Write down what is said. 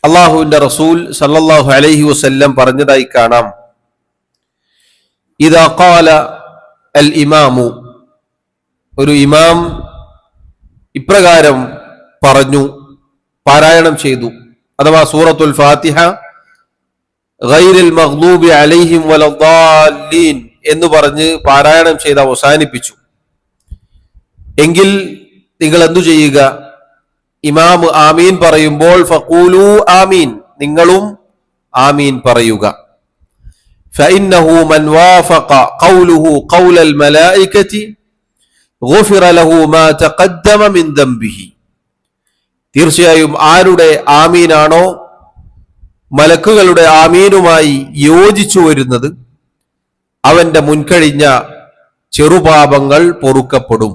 അള്ളാഹുവിന്റെ റസൂൽ സല്ലല്ലാഹു അലൈഹി വസല്ലം പറഞ്ഞതായി കാണാം, ഇദാ ഖാല അൽ ഇമാമു, ഒരു ഇമാം ഇപ്രകാരം പറഞ്ഞു, പാരായണം ചെയ്തു, അഥവാ സൂറത്തുൽ ഫാത്തിഹ ഗൈറിൽ മഗ്ദൂബി അലൈഹിം വലദ്ദാല്ലീൻ എന്ന് പറഞ്ഞ് പാരായണം ചെയ്ത് അവസാനിപ്പിച്ചു എങ്കിൽ നിങ്ങൾ എന്തു ചെയ്യുക? ഇമാം ആമീൻ പറയുമ്പോൾ ഫഖൂലു ആമീൻ, നിങ്ങളും ആമീൻ പറയുക. ഫഇന്നഹു മൻ വാഫഖ ഖൗലുഹു ഖൗലൽ മലായികതി ഗുഫിറ ലഹു മാ തഖദ്ദമ മിൻ ദംബിഹി. തീർച്ചയായും ആരുടെ ആമീനാണോ മലക്കുകളുടെ ആമീനുമായി യോജിച്ചു വരുന്നത് അവന്റെ മുൻകഴിഞ്ഞ ചെറുപാപങ്ങൾ പൊറുക്കപ്പെടും.